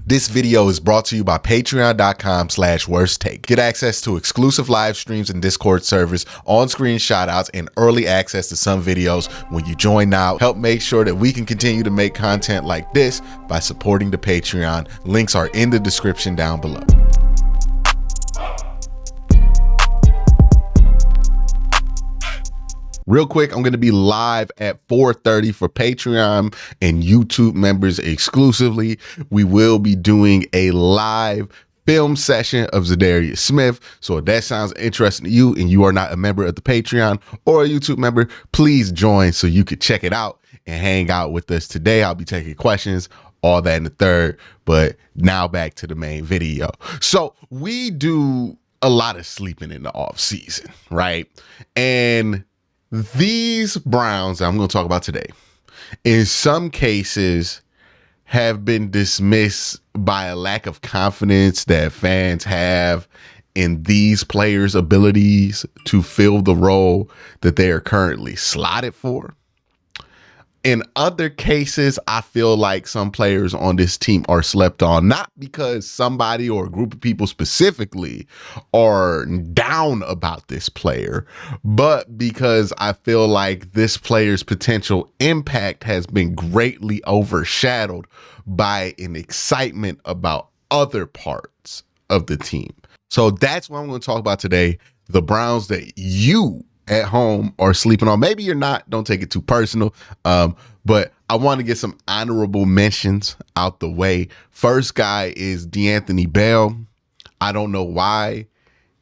This video is brought to you by patreon.com/worsttake. Get access to exclusive live streams and Discord servers, on-screen shoutouts, and early access to some videos when you join now. Help make sure that we can continue to make content like this by supporting the Patreon. Links are in the description down below. Real quick, I'm going to be live at 4:30 for Patreon and YouTube members exclusively. We will be doing a live film session of Zadarius Smith. So if that sounds interesting to you and you are not a member of the Patreon or a YouTube member, please join so you could check it out and hang out with us today. I'll be taking questions, all that in the third. But now back to the main video. So we do a lot of sleeping in the off season, right? And these Browns that I'm going to talk about today, in some cases, have been dismissed by a lack of confidence that fans have in these players' abilities to fill the role that they are currently slotted for. In other cases, I feel like some players on this team are slept on, not because somebody or a group of people specifically are down about this player, but because I feel like this player's potential impact has been greatly overshadowed by an excitement about other parts of the team. So that's what I'm going to talk about today. The Browns that you at home are sleeping on. Maybe you're not, don't take it too personal. But I want to get some honorable mentions out the way. First guy is DeAnthony Bell. I don't know why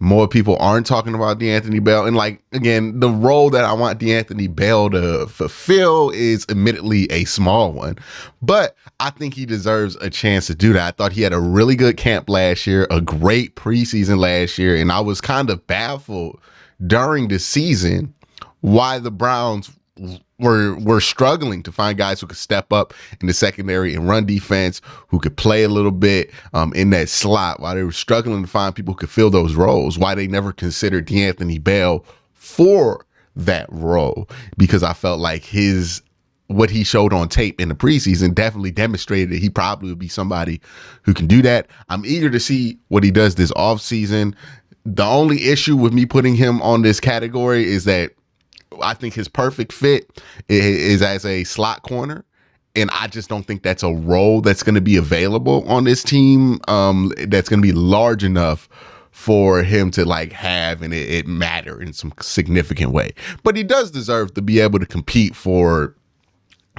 more people aren't talking about DeAnthony Bell. And like, again, the role that I want DeAnthony Bell to fulfill is admittedly a small one, but I think he deserves a chance to do that. I thought he had a really good camp last year, a great preseason last year. And I was kind of baffled during the season why the Browns were struggling to find guys who could step up in the secondary and run defense, who could play a little bit in that slot, why they were struggling to find people who could fill those roles, why they never considered DeAnthony Bell for that role, because I felt like what he showed on tape in the preseason definitely demonstrated that he probably would be somebody who can do that. I'm eager to see what he does this offseason. The only issue with me putting him on this category is that I think his perfect fit is as a slot corner. And I just don't think that's a role that's going to be available on this team that's going to be large enough for him to like have and it matter in some significant way. But he does deserve to be able to compete for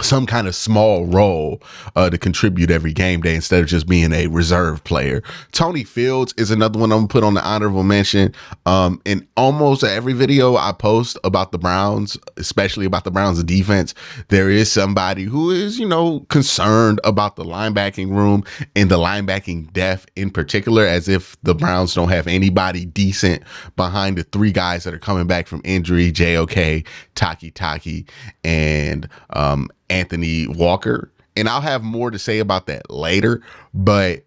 some kind of small role to contribute every game day instead of just being a reserve player. Tony Fields is another one I'm gonna put on the honorable mention. In almost every video I post about the Browns, especially about the Browns defense, there is somebody who is, concerned about the linebacking room and the linebacking depth in particular, as if the Browns don't have anybody decent behind the three guys that are coming back from injury, JOK, Taki, and Anthony Walker. And I'll have more to say about that later, but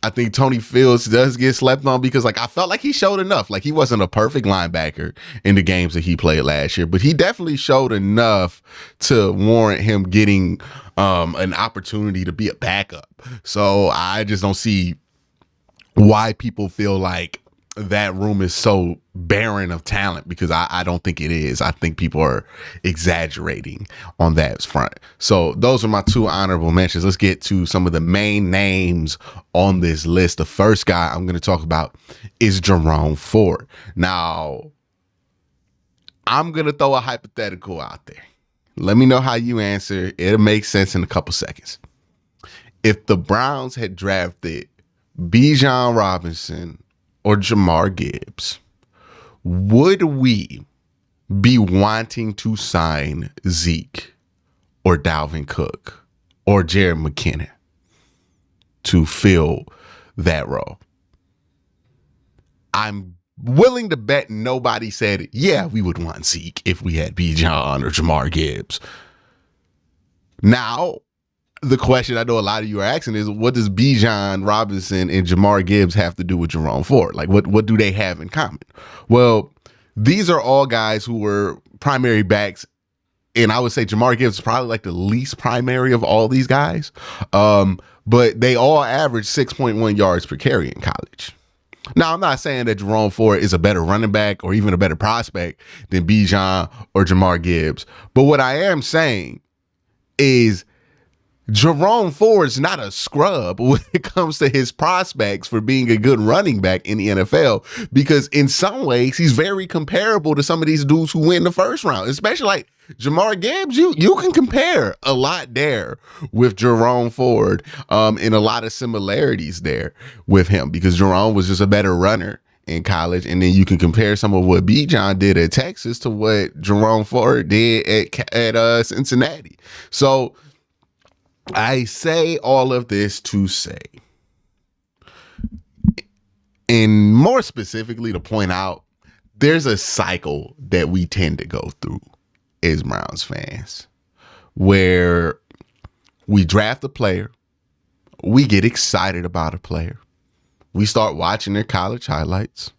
I think Tony Fields does get slept on because like I felt like he showed enough. Like he wasn't a perfect linebacker in the games that he played last year, but he definitely showed enough to warrant him getting an opportunity to be a backup. So I just don't see why people feel like that room is so barren of talent, because I don't think it is. I think people are exaggerating on that front. So those are my two honorable mentions. Let's get to some of the main names on this list. The first guy I'm going to talk about is Jerome Ford. Now, I'm going to throw a hypothetical out there. Let me know how you answer. It'll make sense in a couple seconds. If the Browns had drafted Bijan Robinson or Jamar Gibbs, would we be wanting to sign Zeke or Dalvin Cook or Jared McKinnon to fill that role? I'm willing to bet nobody said, yeah, we would want Zeke if we had Bijan or Jamar Gibbs. Now, the question I know a lot of you are asking is, what does Bijan Robinson and Jamar Gibbs have to do with Jerome Ford? Like, what do they have in common? Well, these are all guys who were primary backs, and I would say Jamar Gibbs is probably like the least primary of all these guys. but they all average 6.1 yards per carry in college. Now, I'm not saying that Jerome Ford is a better running back or even a better prospect than Bijan or Jamar Gibbs. But what I am saying is Jerome Ford's not a scrub when it comes to his prospects for being a good running back in the NFL, because in some ways he's very comparable to some of these dudes who win the first round, especially like Jamar Gibbs. You can compare a lot there with Jerome Ford, and a lot of similarities there with him, because Jerome was just a better runner in college. And then you can compare some of what Bijan did at Texas to what Jerome Ford did at Cincinnati. So I say all of this to say, and more specifically to point out, there's a cycle that we tend to go through as Browns fans, where we draft a player, we get excited about a player, we start watching their college highlights,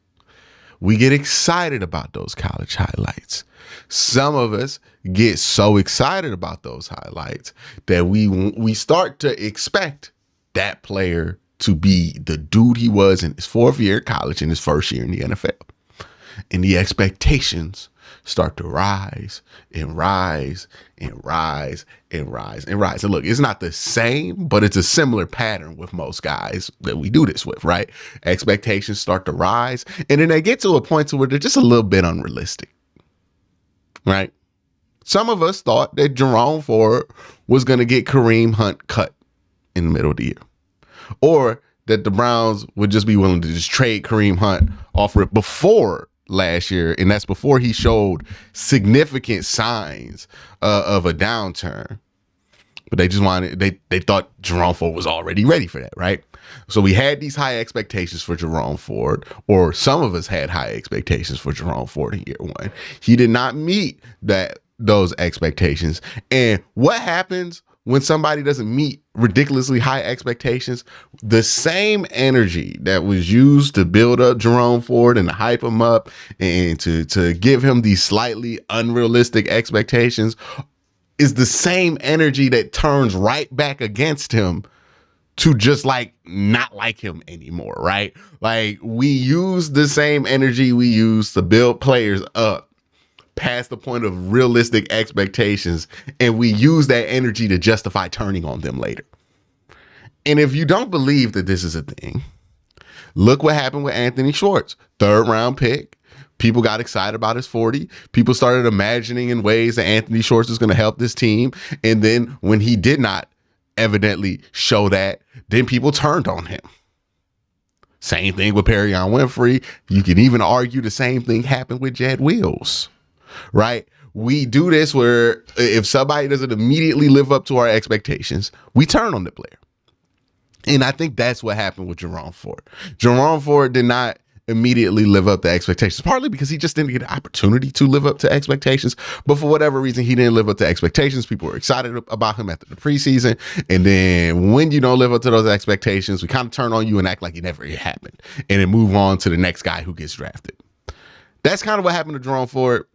we get excited about those college highlights. Some of us get so excited about those highlights that we start to expect that player to be the dude he was in his fourth year of college and his first year in the NFL. And the expectations start to rise and rise and rise and rise and rise. And look, it's not the same, but it's a similar pattern with most guys that we do this with, right? Expectations start to rise, and then they get to a point to where they're just a little bit unrealistic, right? Some of us thought that Jerome Ford was going to get Kareem Hunt cut in the middle of the year, or that the Browns would just be willing to just trade Kareem Hunt off it before last year, and that's before he showed significant signs of a downturn. But they just wanted, they thought Jerome Ford was already ready for that, right? So we had these high expectations for Jerome Ford, or some of us had high expectations for Jerome Ford in year one. He did not meet those expectations. And what happens when somebody doesn't meet ridiculously high expectations? The same energy that was used to build up Jerome Ford and to hype him up and to give him these slightly unrealistic expectations is the same energy that turns right back against him to just like not like him anymore, right? Like, we use the same energy we use to build players up past the point of realistic expectations, and we use that energy to justify turning on them later. And if you don't believe that this is a thing, look what happened with Anthony Schwartz, 3rd round pick. People got excited about his 40. People started imagining in ways that Anthony Schwartz was going to help this team. And then when he did not evidently show that, then people turned on him. Same thing with Perion Winfrey. You can even argue the same thing happened with Jed Wills, right? We do this where if somebody doesn't immediately live up to our expectations, we turn on the player. And I think that's what happened with Jerome Ford. Jerome Ford did not immediately live up to expectations, partly because he just didn't get an opportunity to live up to expectations. But for whatever reason, he didn't live up to expectations. People were excited about him after the preseason. And then when you don't live up to those expectations, we kind of turn on you and act like it never happened, and then move on to the next guy who gets drafted. That's kind of what happened to Jerome Ford.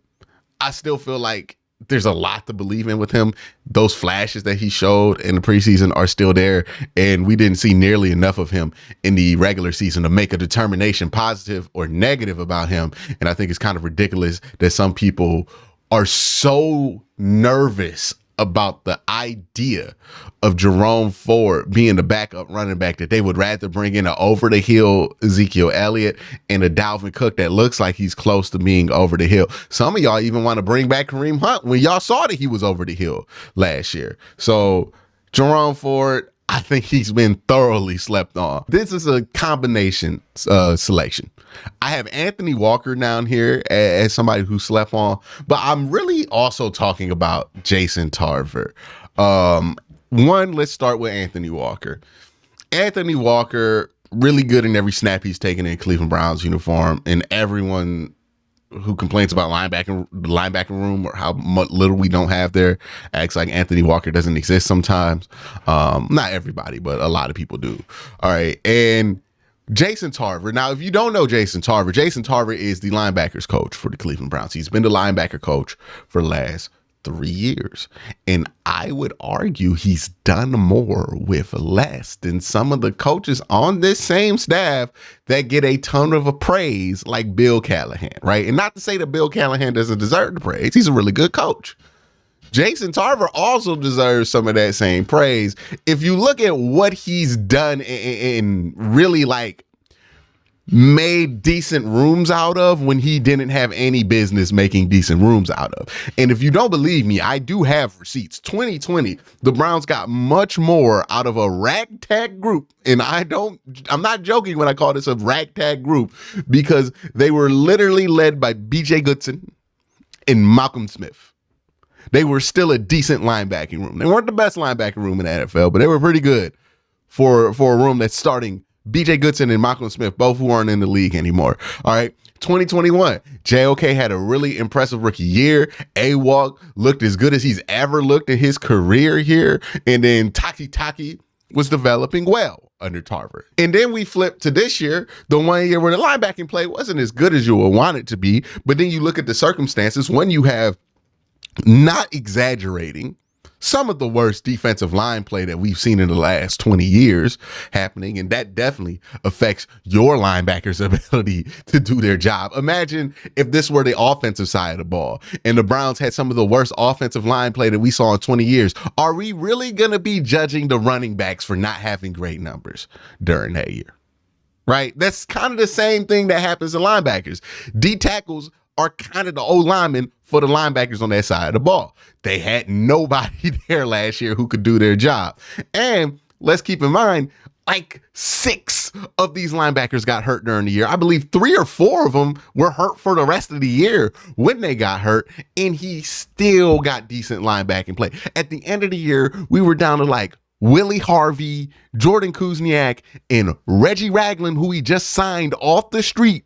I still feel like there's a lot to believe in with him. Those flashes that he showed in the preseason are still there, and we didn't see nearly enough of him in the regular season to make a determination, positive or negative, about him. And I think it's kind of ridiculous that some people are so nervous about the idea of Jerome Ford being the backup running back that they would rather bring in an over-the-hill Ezekiel Elliott and a Dalvin Cook that looks like he's close to being over the hill. Some of y'all even want to bring back Kareem Hunt when y'all saw that he was over the hill last year. So Jerome Ford, I think he's been thoroughly slept on. This is a combination selection. I have Anthony Walker down here as somebody who slept on, but I'm really also talking about Jason Tarver. Let's start with Anthony Walker. Anthony Walker, really good in every snap he's taken in Cleveland Browns uniform, and everyone who complains about the linebacker room or how much little we don't have there acts like Anthony Walker doesn't exist sometimes. Not everybody, but a lot of people do. All right. And Jason Tarver. Now, if you don't know Jason Tarver is the linebackers coach for the Cleveland Browns. He's been the linebacker coach for the last 3 years. And I would argue he's done more with less than some of the coaches on this same staff that get a ton of praise, like Bill Callahan, right? And not to say that Bill Callahan doesn't deserve the praise. He's a really good coach. Jason Tarver also deserves some of that same praise. If you look at what he's done and really like made decent rooms out of when he didn't have any business making decent rooms out of. And if you don't believe me, I do have receipts. 2020, the Browns got much more out of a ragtag group. And I'm not joking when I call this a ragtag group, because they were literally led by BJ Goodson and Malcolm Smith. They were still a decent linebacking room. They weren't the best linebacking room in the NFL, but they were pretty good for a room that's starting BJ Goodson and Malcolm Smith, both who aren't in the league anymore. All right. 2021, JOK had a really impressive rookie year. A-Walk looked as good as he's ever looked in his career here. And then Taki was developing well under Tarver. And then we flipped to this year, the 1 year where the linebacking play wasn't as good as you would want it to be. But then you look at the circumstances when you have, not exaggerating, some of the worst defensive line play that we've seen in the last 20 years happening. And that definitely affects your linebackers' ability to do their job. Imagine if this were the offensive side of the ball and the Browns had some of the worst offensive line play that we saw in 20 years. Are we really going to be judging the running backs for not having great numbers during that year? Right? That's kind of the same thing that happens to linebackers. D tackles are kind of the old linemen for the linebackers on that side of the ball. They had nobody there last year who could do their job. And let's keep in mind, like 6 of these linebackers got hurt during the year. I believe 3 or 4 of them were hurt for the rest of the year when they got hurt, and he still got decent linebacking play. At the end of the year, we were down to like Willie Harvey, Jordan Kuzniak, and Reggie Ragland, who he just signed off the street.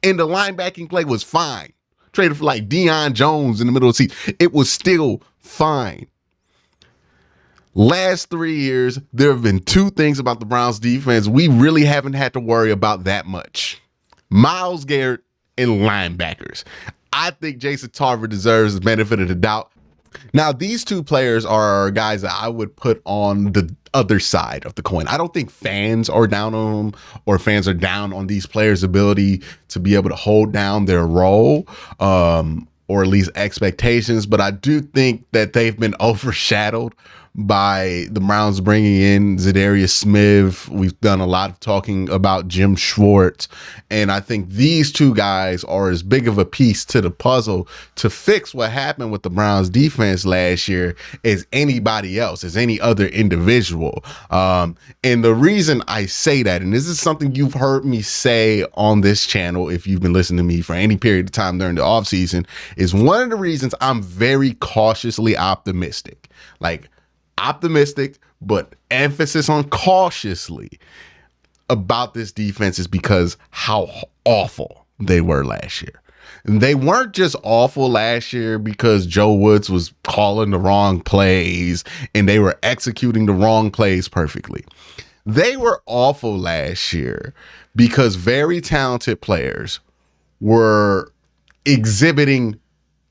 And the linebacking play was fine. Traded for like Deion Jones in the middle of the season. It was still fine. Last 3 years, there have been 2 things about the Browns defense we really haven't had to worry about that much. Myles Garrett and linebackers. I think Jason Tarver deserves the benefit of the doubt. Now, these 2 players are guys that I would put on the other side of the coin. I don't think fans are down on them, or fans are down on these players' ability to be able to hold down their role, or at least expectations. But I do think that they've been overshadowed by the Browns bringing in Zadarius Smith. We've done a lot of talking about Jim Schwartz, and I think these 2 guys are as big of a piece to the puzzle to fix what happened with the Browns defense last year as anybody else, as any other individual. And the reason I say that, and this is something you've heard me say on this channel if you've been listening to me for any period of time during the offseason, is one of the reasons I'm very cautiously optimistic. Like, optimistic, but emphasis on cautiously about this defense is because how awful they were last year. And they weren't just awful last year because Joe Woods was calling the wrong plays and they were executing the wrong plays perfectly. They were awful last year because very talented players were exhibiting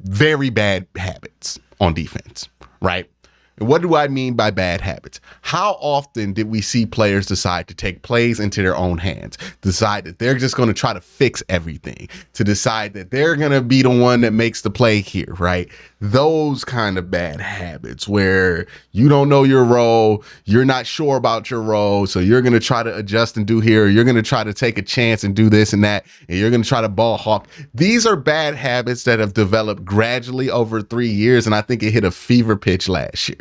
very bad habits on defense, right? And what do I mean by bad habits? How often did we see players decide to take plays into their own hands, decide that they're just going to try to fix everything, to decide that they're going to be the one that makes the play here, right? Those kind of bad habits where you don't know your role, you're not sure about your role, so you're going to try to adjust and do here, you're going to try to take a chance and do this and that, and you're going to try to ball hawk. These are bad habits that have developed gradually over 3 years, and I think it hit a fever pitch last year.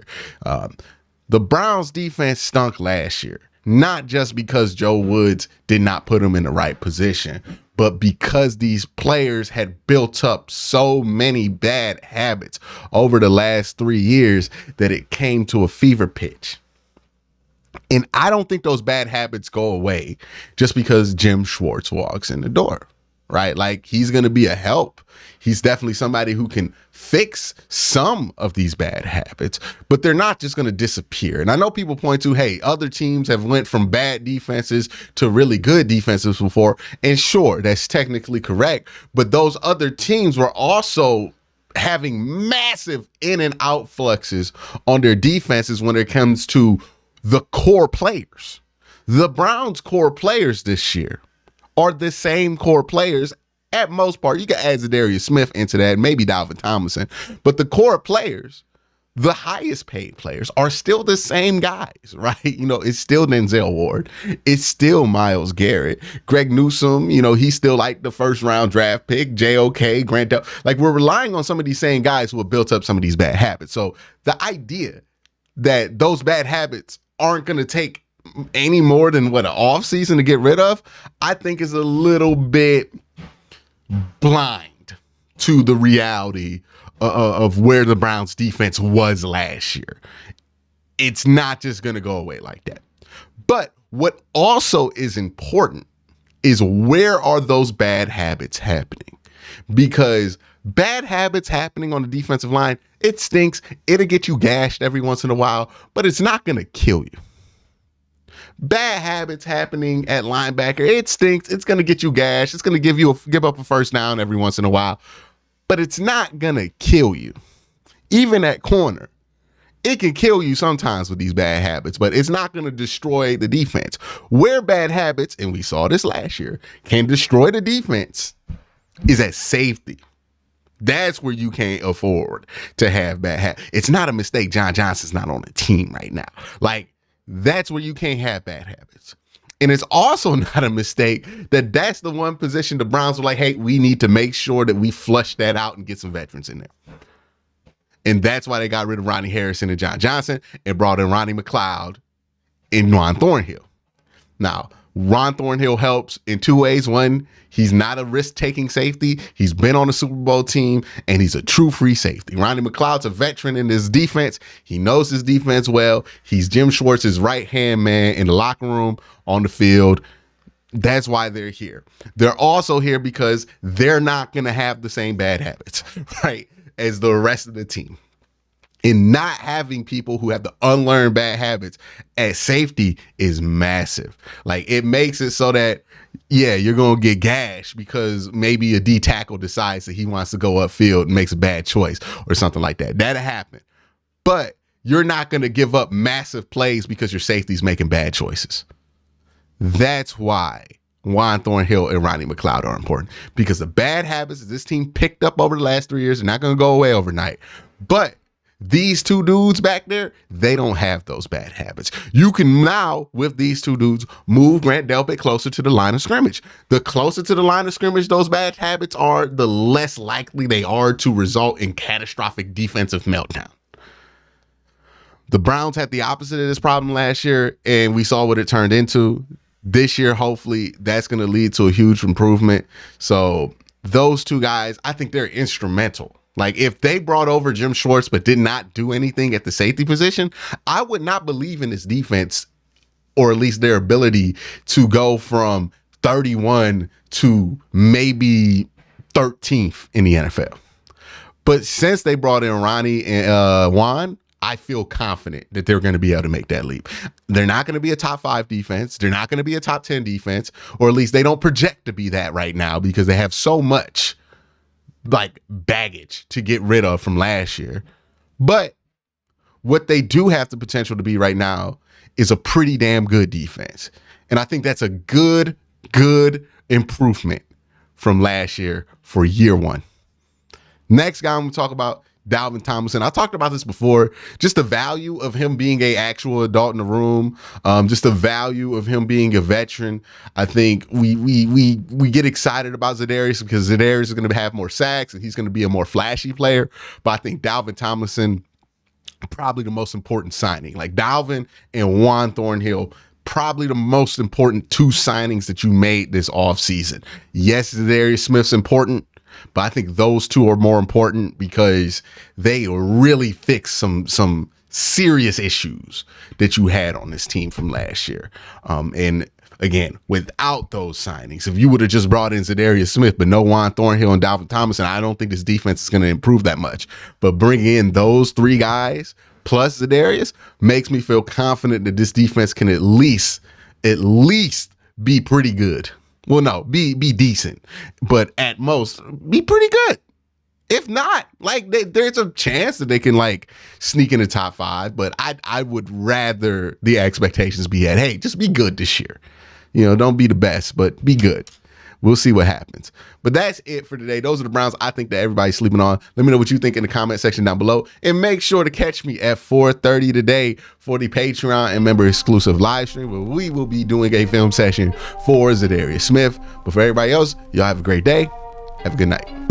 The Browns defense stunk last year, not just because Joe Woods did not put them in the right position, but because these players had built up so many bad habits over the last 3 years that it came to a fever pitch. And I don't think those bad habits go away just because Jim Schwartz walks in the door, right? Like, he's going to be a help. He's definitely somebody who can fix some of these bad habits, but they're not just going to disappear. And I know people point to, hey, other teams have went from bad defenses to really good defenses before. And sure, that's technically correct. But those other teams were also having massive in and out fluxes on their defenses when it comes to the core players. The Browns' core players this year are the same core players at most part. You can add Zadarius Smith into that, maybe Dalvin Tomlinson, but the core players, the highest paid players, are still the same guys, right? It's still Denzel Ward. It's still Myles Garrett. Greg Newsome, he's still like the first round draft pick. JOK, Grant Del. Like, we're relying on some of these same guys who have built up some of these bad habits. So the idea that those bad habits aren't going to take any more than an offseason to get rid of, I think is a little bit blind to the reality of where the Browns defense was last year. It's not just going to go away like that. But what also is important is, where are those bad habits happening? Because bad habits happening on the defensive line, it stinks. It'll get you gashed every once in a while, but it's not going to kill you. Bad habits happening at linebacker, it stinks. It's going to get you gashed. It's going to give up a first down every once in a while, but it's not going to kill you. Even at corner, it can kill you sometimes with these bad habits, but it's not going to destroy the defense. Where bad habits, and we saw this last year, can destroy the defense is at safety. That's where you can't afford to have bad habits. It's not a mistake John Johnson's not on the team right now. Like, that's where you can't have bad habits. And it's also not a mistake that that's the one position the Browns were like, hey, we need to make sure that we flush that out and get some veterans in there. And that's why they got rid of Ronnie Harrison and John Johnson and brought in Ronnie McLeod and Ron Thornhill. Now, Ron Thornhill helps in two ways. One, he's not a risk-taking safety. He's been on a Super Bowl team, and he's a true free safety. Ronnie McLeod's a veteran in his defense. He knows his defense well. He's Jim Schwartz's right-hand man in the locker room, on the field. That's why they're here. They're also here because they're not going to have the same bad habits, right, as the rest of the team. And not having people who have the unlearned bad habits at safety is massive. Like, it makes it so that, yeah, you're going to get gashed because maybe a D tackle decides that he wants to go upfield and makes a bad choice or something like that. That'll happen. But you're not going to give up massive plays because your safety's making bad choices. That's why Juan Thornhill and Ronnie McLeod are important, because the bad habits that this team picked up over the last 3 years are not going to go away overnight. But these two dudes back there, they don't have those bad habits. You can now, with these two dudes, move Grant Delpit closer to the line of scrimmage. The closer to the line of scrimmage those bad habits are, the less likely they are to result in catastrophic defensive meltdown. The Browns had the opposite of this problem last year, and we saw what it turned into. This year, hopefully, that's going to lead to a huge improvement. So those two guys, I think they're instrumental. Like, if they brought over Jim Schwartz but did not do anything at the safety position, I would not believe in this defense, or at least their ability to go from 31 to maybe 13th in the NFL. But since they brought in Ronnie and Juan, I feel confident that they're going to be able to make that leap. They're not going to be a top 5 defense. They're not going to be a top 10 defense, or at least they don't project to be that right now, because they have so much like baggage to get rid of from last year. But what they do have the potential to be right now is a pretty damn good defense. And I think that's a good improvement from last year for year one. Next guy I'm going to talk about, Dalvin Tomlinson. I talked about this before, just the value of him being an actual adult in the room, just the value of him being a veteran. I think we get excited about Zadarius because Zadarius is going to have more sacks and he's going to be a more flashy player. But I think Dalvin Tomlinson, probably the most important signing. Like, Dalvin and Juan Thornhill, probably the most important two signings that you made this offseason. Yes, Zadarius Smith's important, but I think those two are more important because they really fix some serious issues that you had on this team from last year. And again, without those signings, if you would have just brought in Zadarius Smith, but no Juan Thornhill and Dalvin Tomlinson, I don't think this defense is going to improve that much. But bringing in those three guys plus Zadarius makes me feel confident that this defense can at least be pretty good. Well, no, be decent, but at most be pretty good. If not, like there's a chance that they can like sneak in the top 5, but I would rather the expectations be at, hey, just be good this year. You know, don't be the best, but be good. We'll see what happens. But that's it for today. Those are the Browns I think that everybody's sleeping on. Let me know what you think in the comment section down below. And make sure to catch me at 4:30 today for the Patreon and member exclusive live stream where we will be doing a film session for Zadarius Smith. But for everybody else, y'all have a great day. Have a good night.